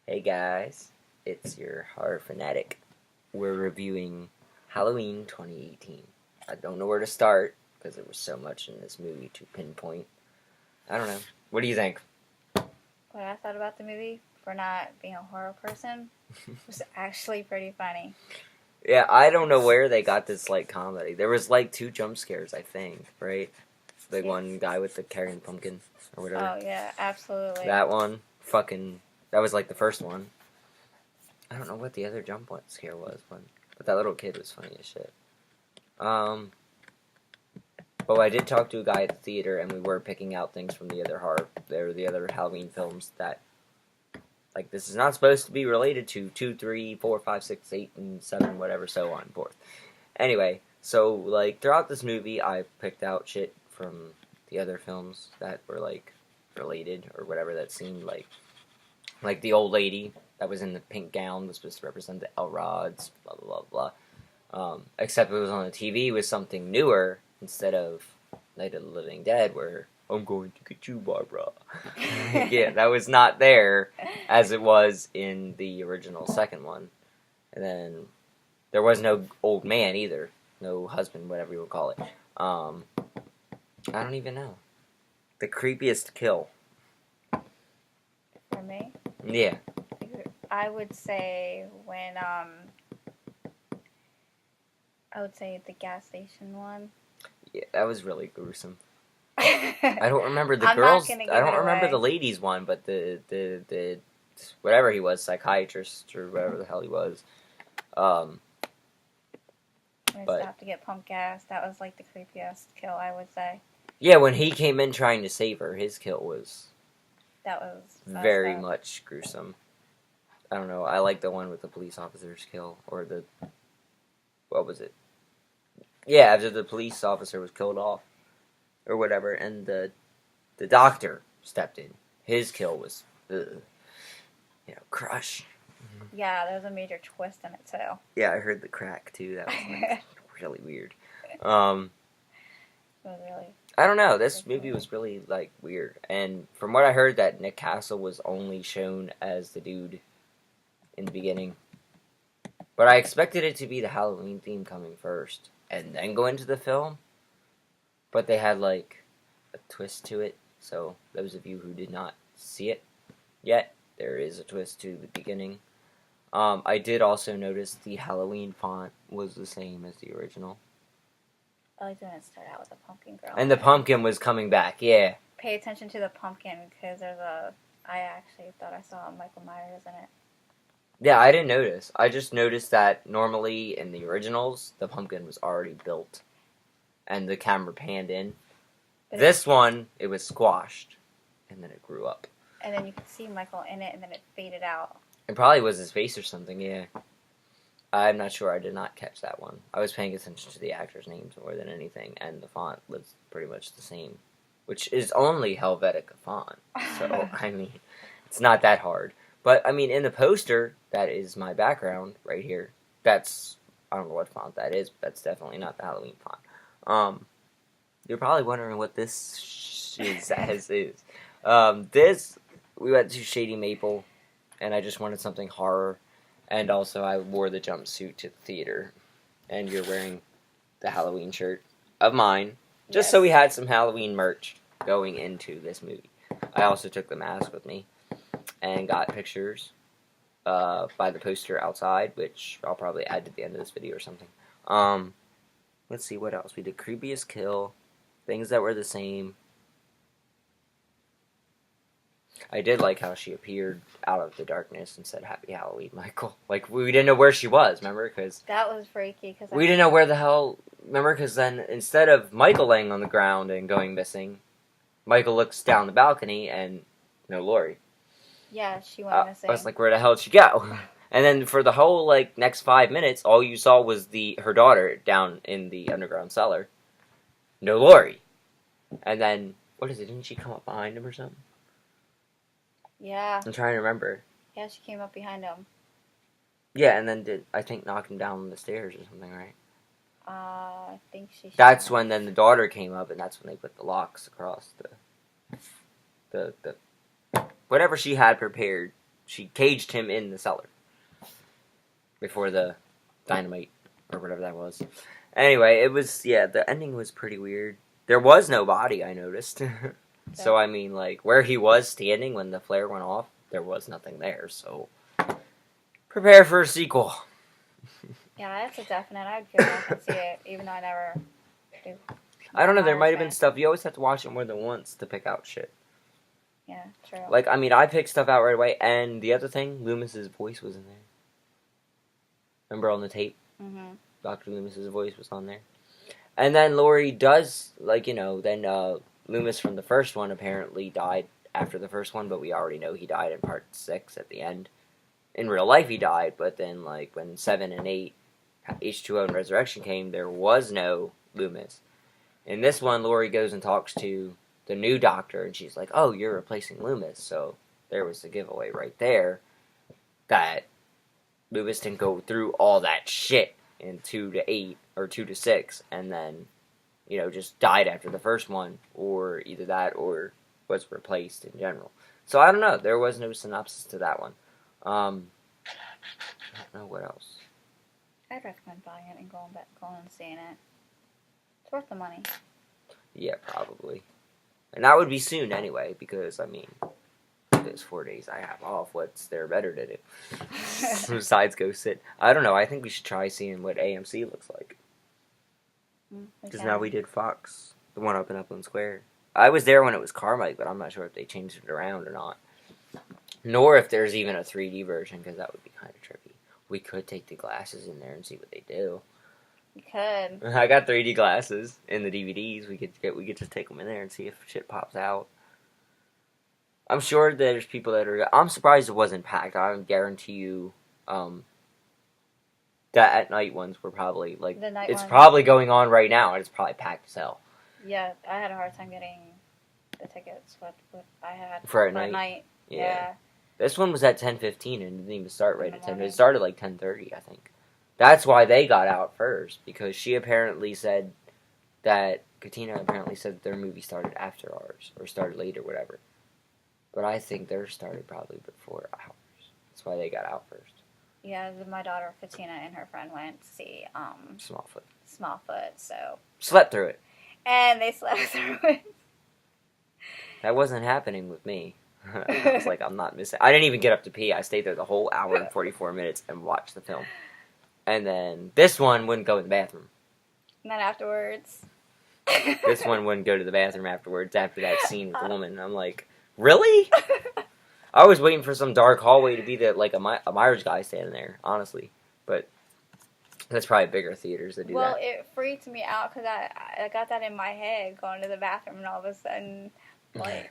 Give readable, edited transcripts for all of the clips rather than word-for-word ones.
Hey guys, it's your horror fanatic. We're reviewing Halloween 2018. I don't know where to start because there was so much in this movie to pinpoint. I don't know. What do you think? What I thought about the movie, for not being a horror person, was actually pretty funny. Yeah, I don't know where they got this comedy. There was two jump scares, I think, right? The one guy with the carrying pumpkin or whatever. Oh yeah, absolutely. That one, that was the first one. I don't know what the other jump scare was, but that little kid was funny as shit. But I did talk to a guy at the theater, and we were picking out things from the other Halloween films that, this is not supposed to be related to 2, 3, 4, 5, 6, 8, and 7, whatever, so on and forth. Anyway, so, throughout this movie, I picked out shit from the other films that were, related, or whatever, that seemed like the old lady that was in the pink gown was supposed to represent the Elrods, blah, blah, blah, blah. Except it was on the TV with something newer, instead of Night of the Living Dead, where I'm going to get you, Barbara. Yeah, that was not there as it was in the original second one. And then there was no old man either. No husband, whatever you would call it. I don't even know. The creepiest kill. For me? Yeah. I would say when, I would say the gas station one. Yeah, that was really gruesome. I don't remember the I'm girls. not gonna give I don't it remember away. the ladies one, but the whatever he was, psychiatrist or whatever the hell he was. When I But stopped to get pump gas, that was like the creepiest kill, I would say. yeah, when he came in trying to save her, his kill was That was very much gruesome. I don't know. I like the one with the police officer's kill, or what was it? Yeah, after the police officer was killed off, or whatever, and the doctor stepped in. His kill was, crush. Yeah, there was a major twist in it too. Yeah, I heard the crack too. That was really weird. It was really. I don't know. This movie was really weird, and from what I heard, that Nick Castle was only shown as the dude in the beginning. But I expected it to be the Halloween theme coming first, and then go into the film. But they had a twist to it. So those of you who did not see it yet, there is a twist to the beginning. I did also notice the Halloween font was the same as the original. I like when it started out with the pumpkin girl. And the pumpkin was coming back, yeah. Pay attention to the pumpkin, because I actually thought I saw Michael Myers in it. Yeah, I didn't notice. I just noticed that normally in the originals, the pumpkin was already built. And the camera panned in. But This one, it was squashed. And then it grew up. And then you could see Michael in it, and then it faded out. It probably was his face or something, yeah. I'm not sure. I did not catch that one. I was paying attention to the actors' names more than anything, and the font was pretty much the same. Which is only Helvetica font. So, I mean, it's not that hard. But, I mean, in the poster, that is my background right here. I don't know what font that is, but that's definitely not the Halloween font. You're probably wondering what this is. We went to Shady Maple, and I just wanted something horror. And also, I wore the jumpsuit to the theater. And you're wearing the Halloween shirt of mine. Just so we had some Halloween merch going into this movie. I also took the mask with me. And got pictures by the poster outside, which I'll probably add to the end of this video or something. Let's see, what else? We did creepiest kill. Things that were the same. I did like how she appeared out of the darkness and said, "Happy Halloween, Michael." We didn't know where she was, remember? Cause that was freaky. We didn't know where the hell... Remember? Because then, instead of Michael laying on the ground and going missing, Michael looks down the balcony and no Laurie. Yeah, she went missing. I was like, where the hell did she go? And then for the whole, next 5 minutes, all you saw was her daughter down in the underground cellar. No Laurie. And then, what is it? Didn't she come up behind him or something? Yeah. I'm trying to remember. Yeah, she came up behind him. Yeah, and then I think, knock him down the stairs or something, right? I think she... That's when then the daughter came up, and that's when they put the locks across the whatever she had prepared she caged him in the cellar before the dynamite or whatever that was. Anyway, it was the ending was pretty weird. There was no body, I noticed. So I mean, like where he was standing when the flare went off, there was nothing there. So prepare for a sequel. Yeah, that's a definite. I'd go back and see it, even though I never do. I don't know. There might have been stuff. You always have to watch it more than once to pick out shit. Yeah, true. Like, I mean, I picked stuff out right away. And the other thing, Loomis's voice was in there. Remember on the tape? Mm-hmm. Dr. Loomis's voice was on there. And then Laurie does, like, then Loomis from the first one apparently died after the first one, but we already know he died in part 6 at the end. In real life, he died, but then, like, when 7 and 8, H2O and Resurrection came, there was no Loomis. In this one, Laurie goes and talks to the new doctor, and she's like, oh, you're replacing Loomis. So there was the giveaway right there that Loomis didn't go through all that shit in 2 to 8 or 2 to 6, and then, just died after the first one, or either that or was replaced in general. So I don't know. There was no synopsis to that one. I don't know what else. I'd recommend buying it and going and seeing it. It's worth the money. Yeah, probably. And that would be soon anyway, because, I mean, those 4 days I have off, what's there better to do? Besides go sit. I don't know, I think we should try seeing what AMC looks like. Because now we did Fox, the one up in Upland Square. I was there when it was Carmike, but I'm not sure if they changed it around or not. Nor if there's even a 3D version, because that would be kind of trippy. We could take the glasses in there and see what they do. You could. I got 3D glasses in the DVDs. We could just take them in there and see if shit pops out. I'm sure there's people that are. I'm surprised it wasn't packed. I guarantee you, that at night ones were probably like. The night it's ones. probably going on right now, and it's probably packed as hell. Yeah, I had a hard time getting the tickets. What I had for at night. Yeah. This one was at 10:15 and didn't even start right at 10. It started like 10:30, I think. That's why they got out first, because she apparently said that Katina apparently said that their movie started after ours or started late or whatever. But I think theirs started probably before ours. That's why they got out first. Yeah, my daughter Katina and her friend went to see Smallfoot, so slept through it. And they slept through it. That wasn't happening with me. I was like, I'm not missing. I didn't even get up to pee. I stayed there the whole hour and 44 minutes and watched the film. And then this one wouldn't go in the bathroom. And then afterwards. This one wouldn't go to the bathroom afterwards after that scene with the woman. I'm like, really? I was waiting for some dark hallway to be like a Myers guy standing there, honestly. But that's probably bigger theaters that do that. Well, it freaked me out because I got that in my head going to the bathroom, and all of a sudden, like,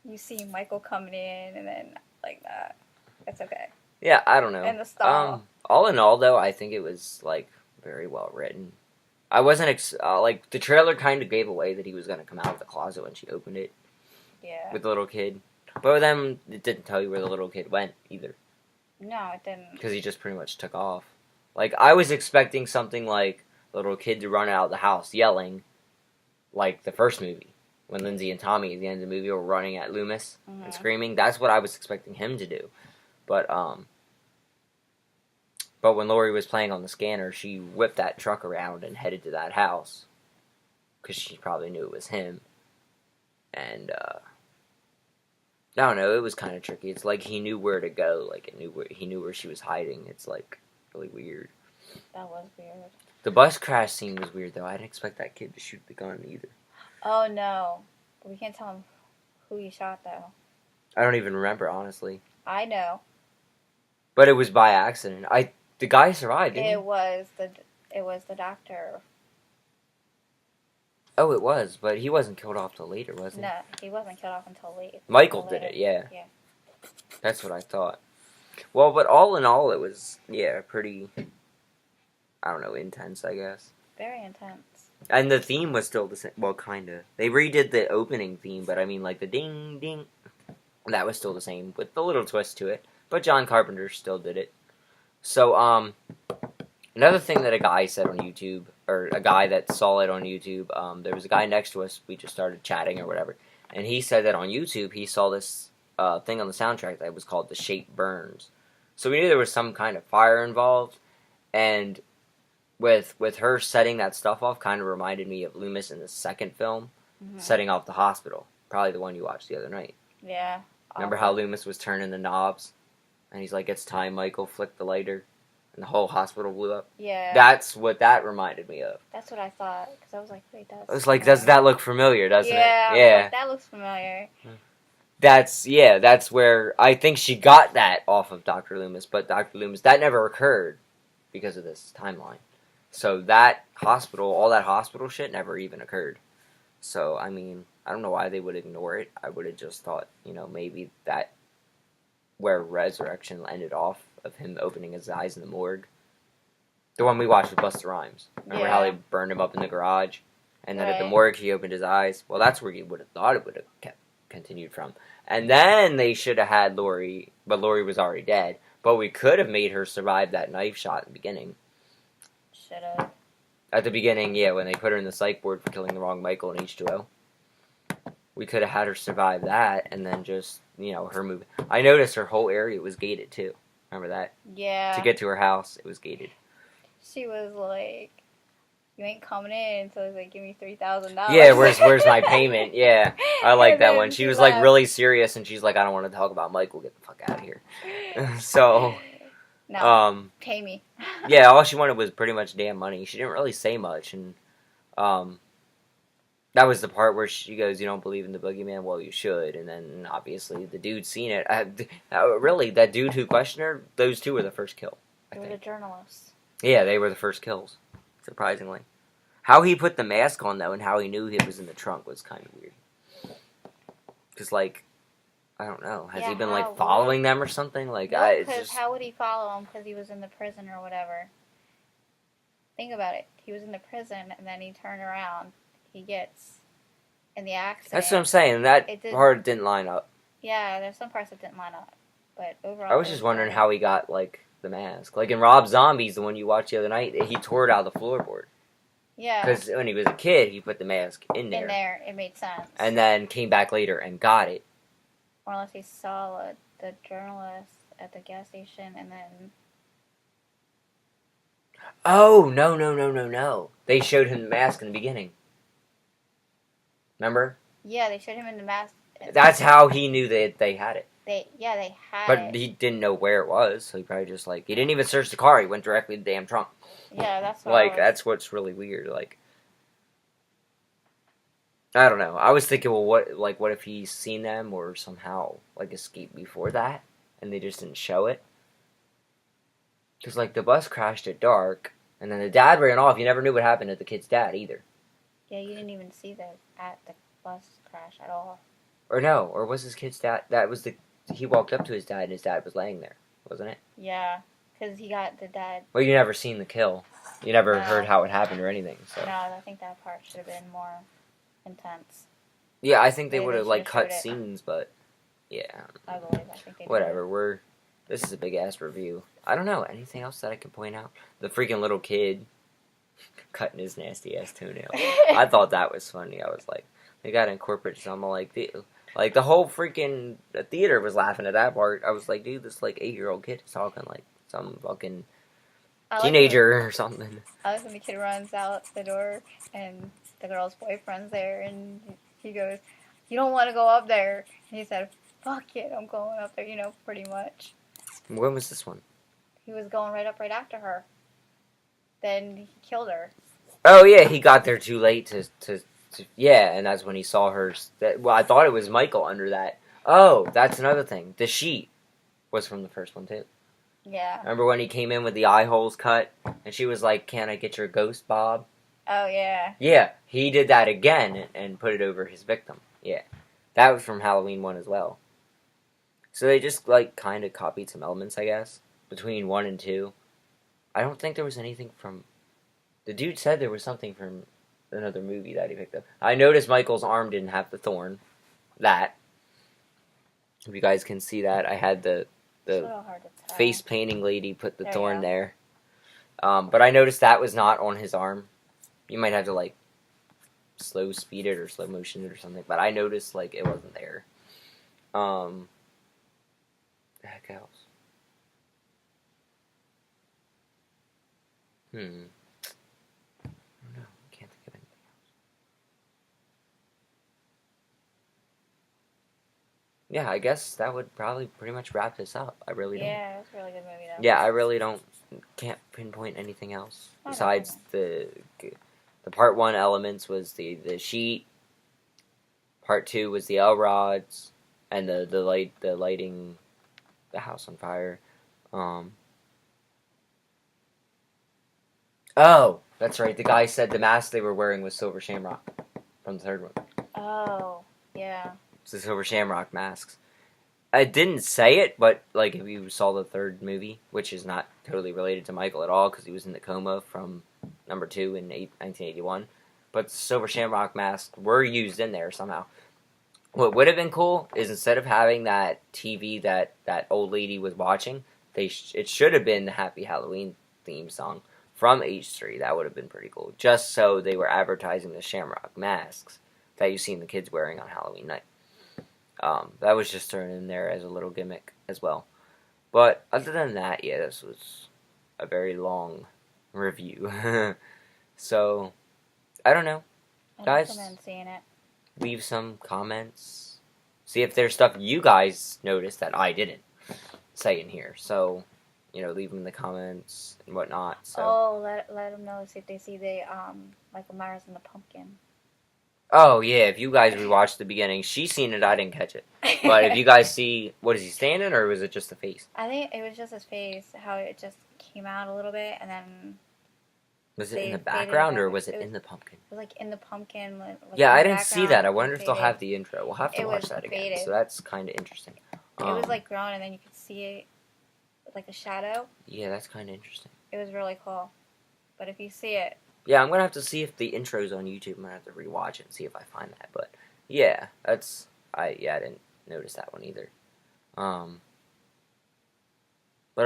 you see Michael coming in, and then like that. It's okay. Yeah, I don't know. And the stall. All in all, though, I think it was like very well written. I wasn't like the trailer kind of gave away that he was gonna come out of the closet when she opened it. Yeah. With the little kid, but then it didn't tell you where the little kid went either. No, it didn't. Because he just pretty much took off. Like I was expecting something like the little kid to run out of the house yelling, like the first movie when Lindsay and Tommy at the end of the movie were running at Loomis and screaming. That's what I was expecting him to do, but when Laurie was playing on the scanner, she whipped that truck around and headed to that house. Because she probably knew it was him. And, I don't know, it was kind of tricky. It's like he knew where to go. Like, he knew where she was hiding. It's, like, really weird. That was weird. The bus crash scene was weird, though. I didn't expect that kid to shoot the gun, either. Oh, no. We can't tell him who he shot, though. I don't even remember, honestly. I know. But it was by accident. The guy survived, didn't he? It was the doctor. Oh, it was, but he wasn't killed off till later, was he? No, he wasn't killed off until late. Michael did it, yeah. Yeah. That's what I thought. Well, but all in all, it was, pretty, I don't know, intense, I guess. Very intense. And the theme was still the same, well, kind of. They redid the opening theme, but I mean, like, the ding, ding, that was still the same, with a little twist to it. But John Carpenter still did it. So, another thing that a guy said on YouTube, or a guy that saw it on YouTube, there was a guy next to us, we just started chatting or whatever, and he said that on YouTube he saw this thing on the soundtrack that was called "The Shape Burns," so we knew there was some kind of fire involved, and with her setting that stuff off, kind of reminded me of Loomis in the second film, setting off the hospital. Probably the one you watched the other night. Yeah. Remember how Loomis was turning the knobs, and he's like, "It's time, Michael. Flick the lighter." And the whole hospital blew up. Yeah. That's what that reminded me of. That's what I thought. Because I was like, wait, that's... I was like, does that look familiar, doesn't it? Yeah. Like, that looks familiar. That's where I think she got that off of Dr. Loomis. But Dr. Loomis, that never occurred because of this timeline. So that hospital, all that hospital shit never even occurred. So, I mean, I don't know why they would ignore it. I would have just thought, maybe that where Resurrection ended off, of him opening his eyes in the morgue. The one we watched with Busta Rhymes. Remember how they burned him up in the garage? And then at the morgue he opened his eyes? Well, that's where you would have thought it would have continued from. And then they should have had Laurie, but Laurie was already dead. But we could have made her survive that knife shot in the beginning. Should have. At the beginning, yeah, when they put her in the psych ward for killing the wrong Michael in H2O. We could have had her survive that, and then just, her move. I noticed her whole area was gated, too. Remember that? Yeah. To get to her house, it was gated. She was like, "You ain't coming in," so I was like, "Give me $3,000." Yeah, where's my payment? Yeah, I like that one. She was like really serious, and she's like, "I don't want to talk about Michael. Get the fuck out of here." So, no, pay me. Yeah, all she wanted was pretty much damn money. She didn't really say much, and that was the part where she goes, "You don't believe in the boogeyman? Well, you should." And then, obviously, the dude seen it. Really, that dude who questioned her, those two were the first kill. They were the journalists. Yeah, they were the first kills, surprisingly. How he put the mask on, though, and how he knew it was in the trunk was kind of weird. Because, I don't know. Has he been, following them or something? No, because how would he follow him? Because he was in the prison or whatever. Think about it. He was in the prison, and then he turned around. He gets in the accident. That's what I'm saying. That part didn't line up. Yeah, there's some parts that didn't line up. But overall... I was just wondering how he got, the mask. Like in Rob Zombie's, the one you watched the other night, he tore it out of the floorboard. Yeah. Because when he was a kid, he put the mask in there. In there, it made sense. And then came back later and got it. Or unless he saw the journalist at the gas station and then... Oh, no. They showed him the mask in the beginning. Remember? Yeah, they showed him in the mask. That's how he knew they had it. They had but it. But he didn't know where it was, so he probably just, he didn't even search the car. He went directly to the damn trunk. Yeah, that's what that's what's really weird. I don't know. I was thinking, well, what if he's seen them or somehow, escaped before that, and they just didn't show it? Because, the bus crashed at dark, and then the dad ran off. You never knew what happened to the kid's dad, either. Yeah, you didn't even see the bus crash at all. Or no, or was his kid's dad? That was he walked up to his dad, and his dad was laying there, wasn't it? Yeah, because he got the dad. Well, you never seen the kill. You never heard how it happened or anything. So. No, I think that part should have been more intense. Yeah, I think they would have cut scenes, but yeah. I think they whatever. This is a big ass review. I don't know anything else that I can point out. The freaking little kid cutting his nasty ass toenail. I thought that was funny. I was like, they got to incorporate some the whole freaking theater was laughing at that part. I was like, dude, this 8-year-old kid is talking like some fucking teenager or something. I like when the kid runs out the door and the girl's boyfriend's there, and he goes, "You don't want to go up there." And he said, "Fuck it, I'm going up there." Pretty much. When was this one? He was going right after her. Then he killed her. Oh yeah, he got there too late to yeah, and that's when he saw her. Well, I thought it was Michael under that. Oh, that's another thing. The sheet was from the first one too. Yeah. Remember when he came in with the eye holes cut, and she was like, "Can I get your ghost, Bob?" Oh yeah. Yeah, he did that again and put it over his victim. Yeah, that was from Halloween 1 as well. So they just kind of copied some elements, I guess, between 1 and 2. I don't think there was anything from. The dude said there was something from another movie that he picked up. I noticed Michael's arm didn't have the thorn. That. If you guys can see that, I had the face painting lady put the thorn there. But I noticed that was not on his arm. You might have to slow speed it or slow motion it or something. But I noticed it wasn't there. The heck else? I don't know. Can't think of anything. Yeah, I guess that would probably pretty much wrap this up. I really don't. Yeah, it's a really good movie though. Yeah, I really don't. Can't pinpoint anything else I don't besides the part one elements was the sheet. Part two was the L rods and the lighting the house on fire. Oh, that's right. The guy said the mask they were wearing was Silver Shamrock from the third one. Oh, yeah. It's the Silver Shamrock masks. I didn't say it, but like if you saw the third movie, which is not totally related to Michael at all because he was in the coma from number 2 in 1981, but the Silver Shamrock masks were used in there somehow. What would have been cool is instead of having that TV that old lady was watching, it should have been the Happy Halloween theme song from H3. That would have been pretty cool. Just so they were advertising the Shamrock masks that you've seen the kids wearing on Halloween night. That was just thrown in there as a little gimmick as well. But other than that, yeah, this was a very long review. So, I don't know. I Guys, recommend seeing it. Leave some comments. See if there's stuff you guys noticed that I didn't say in here. So, leave them in the comments and whatnot. So. Oh, let them know if they see the Michael Myers and the pumpkin. Oh, yeah, if you guys rewatched the beginning, she's seen it, I didn't catch it. But if you guys see, what is he standing, or was it just the face? I think it was just his face, how it just came out a little bit, and then... Was it in the background, or was it in the pumpkin? It was like in the pumpkin. Like yeah, I didn't see that. I wonder if they'll have the intro. We'll have to watch that again. Faded. So that's kind of interesting. It was like grown, and then you could see it like a shadow. Yeah, that's kind of interesting. It was really cool. But if you see it... Yeah, I'm going to have to see if the intro's on YouTube. I'm going to have to rewatch it and see if I find that. But, yeah, I didn't notice that one either. But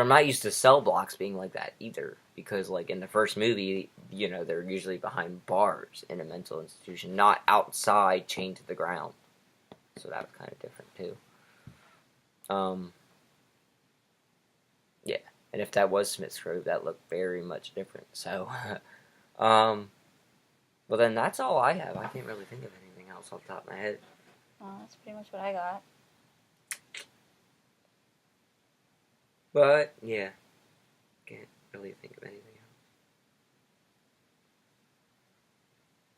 I'm not used to cell blocks being like that either. Because, like, in the first movie, they're usually behind bars in a mental institution, not outside chained to the ground. So that was kind of different, too. Yeah. And if that was Smith's Grove, that looked very much different. So, well, then that's all I have. I can't really think of anything else off the top of my head. That's pretty much what I got. But, yeah. Can't really think of anything else.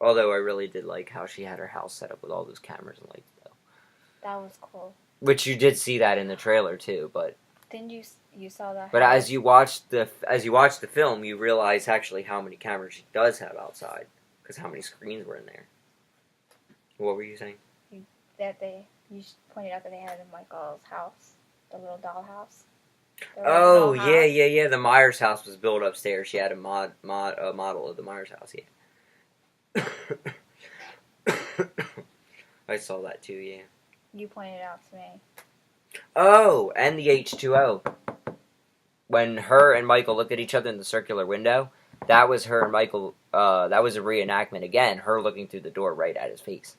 Although I really did like how she had her house set up with all those cameras and lights, though. That was cool. Which you did see that in the trailer, too, but... Didn't you saw that? But as you watch the film, you realize actually how many cameras she does have outside, because how many screens were in there. What were you saying? You pointed out that they had in Michael's house, the little dollhouse. Oh yeah. The Myers house was built upstairs. She had a model of the Myers house. Yeah. I saw that too. Yeah. You pointed it out to me. Oh, and the H2O. When her and Michael look at each other in the circular window, that was her and Michael, that was a reenactment again, her looking through the door right at his face.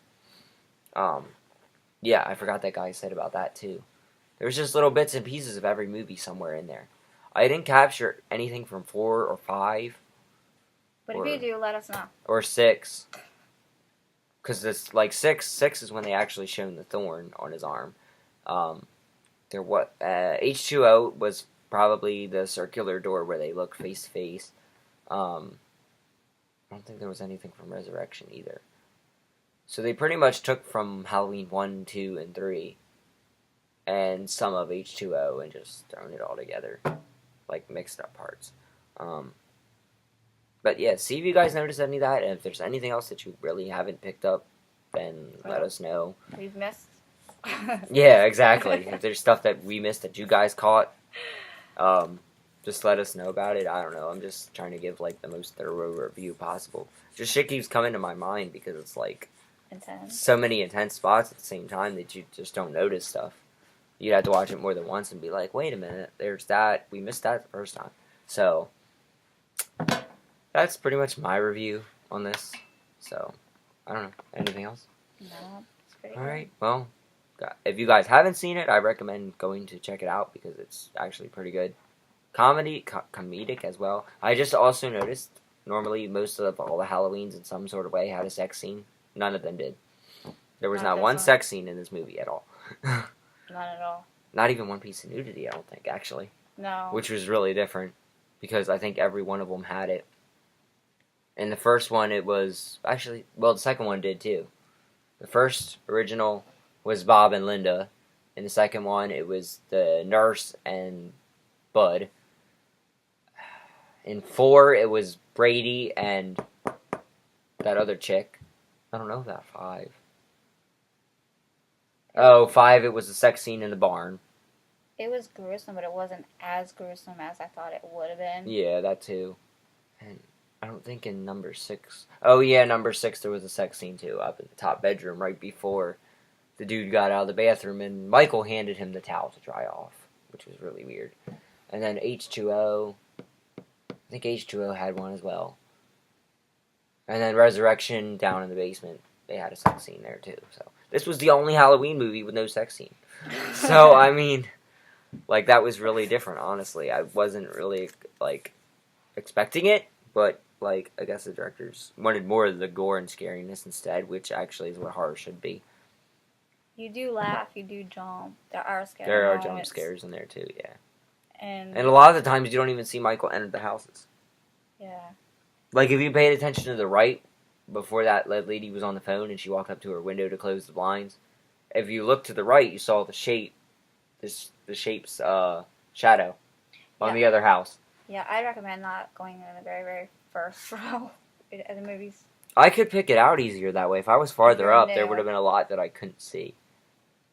Yeah, I forgot that guy said about that too. There's just little bits and pieces of every movie somewhere in there. I didn't capture anything from 4 or 5. But if you do, let us know. Or 6. Because this, like, 6 is when they actually shown the thorn on his arm. H2O was probably the circular door where they look face to face. I don't think there was anything from Resurrection either. So they pretty much took from Halloween 1, 2, and 3, and some of H2O and just thrown it all together, like mixed up parts. But yeah, see if you guys notice any of that, and if there's anything else that you really haven't picked up, then let us know. We've missed. Yeah, exactly. If there's stuff that we missed that you guys caught, just let us know about it. I don't know. I'm just trying to give like the most thorough review possible. Just shit keeps coming to my mind because it's like intense. So many intense spots at the same time that you just don't notice stuff. You'd have to watch it more than once and be like, wait a minute, there's that. We missed that the first time. So that's pretty much my review on this. So I don't know. Anything else? No. It's pretty All good. right. Well, If you guys haven't seen it, I recommend going to check it out because it's actually pretty good. Comedic as well. I just also noticed normally most of all the Halloweens in some sort of way had a sex scene. None of them did. There was not one sex scene in this movie at all. Not at all. Not even one piece of nudity, I don't think, actually. No. Which was really different because I think every one of them had it. In the first one, it was actually, well, the second one did too. The first original was Bob and Linda. In the second one, it was the nurse and Bud. In 4, it was Brady and that other chick. I don't know that 5. Oh, 5, it was the sex scene in the barn. It was gruesome, but it wasn't as gruesome as I thought it would have been. Yeah, that too. And I don't think in number 6. Oh, yeah, number 6, there was a sex scene too, up in the top bedroom right before the dude got out of the bathroom, and Michael handed him the towel to dry off, which was really weird. And then H2O, I think H2O had one as well. And then Resurrection down in the basement, they had a sex scene there too. So this was the only Halloween movie with no sex scene. So, I mean, like, that was really different, honestly. I wasn't really, like, expecting it, but, like, I guess the directors wanted more of the gore and scariness instead, which actually is what horror should be. You do laugh, you do jump. There are scary There are moments. jump scares in there too, yeah. And a lot of the times you don't even see Michael enter the houses. yeah. Like, if you paid attention to the right, before that lady was on the phone and she walked up to her window to close the blinds, if you looked to the right, you saw the shape's shadow on the other house. Yeah, I'd recommend not going in the very, very first row of the movies. I could pick it out easier that way. If I was farther You're up, new. there would have been a lot that I couldn't see.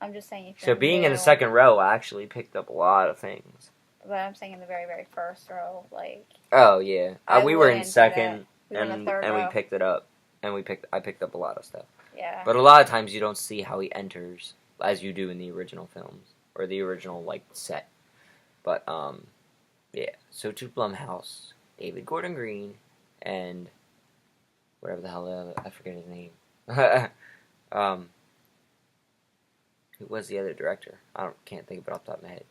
I'm just saying. If So you're being new, in the second row, I actually picked up a lot of things. But I'm saying in the very, very first row, like. Oh yeah, we were in second, We were in the third and row. we picked it up, and I picked up a lot of stuff. Yeah. But a lot of times you don't see how he enters as you do in the original films or the original like set. But yeah. So to Blumhouse, David Gordon Green, and whatever the hell I forget his name. Who was the other director? Can't think of it off the top of my head.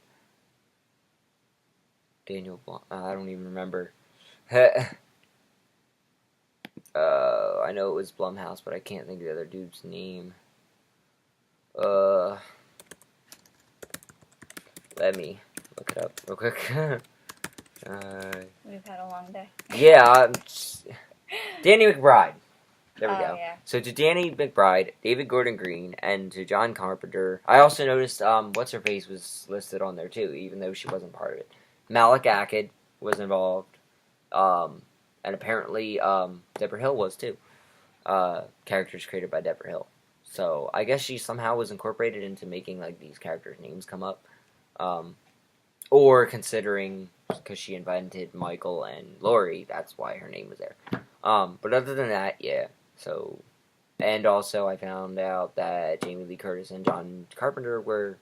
Daniel Blum. I don't even remember. I know it was Blumhouse, but I can't think of the other dude's name. Let me look it up real quick. We've had a long day. Yeah, Danny McBride. There we go. Yeah. So to Danny McBride, David Gordon Green, and to John Carpenter. I also noticed what's her face was listed on there too, even though she wasn't part of it. Malik Akkad was involved, and apparently Deborah Hill was too. Characters created by Deborah Hill. So I guess she somehow was incorporated into making like these characters' names come up, or considering because she invented Michael and Laurie, that's why her name was there. But other than that, yeah. So, and also I found out that Jamie Lee Curtis and John Carpenter were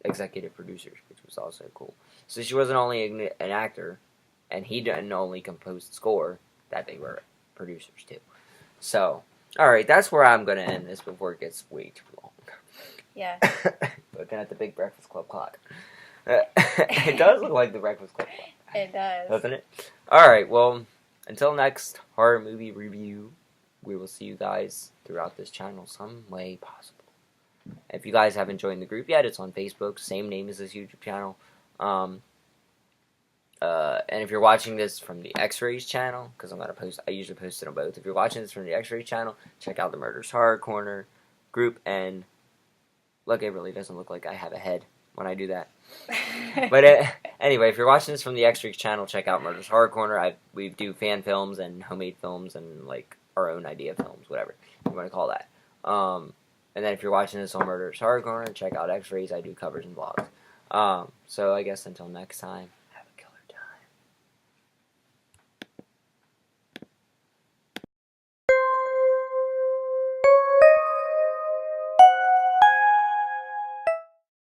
executive producers, which was also cool. So she wasn't only an actor, and he didn't only compose the score, that they were producers too. So, alright, that's where I'm going to end this before it gets way too long. Yeah. Looking at the big Breakfast Club clock. It does look like the Breakfast Club clock. It does. Doesn't it? Alright, well, until next horror movie review, we will see you guys throughout this channel some way possible. If you guys haven't joined the group yet, it's on Facebook, same name as this YouTube channel. And if you're watching this from the X-Rays channel, because I usually post it on both. If you're watching this from the X-Rays channel, check out the Murders Horror Corner group. And look, it really doesn't look like I have a head when I do that. But anyway, if you're watching this from the X-Rays channel, check out Murders Horror Corner. We do fan films and homemade films and like our own idea films, whatever you want to call that. And then if you're watching this on Murders Horror Corner, check out X-Rays. I do covers and vlogs. So I guess until next time.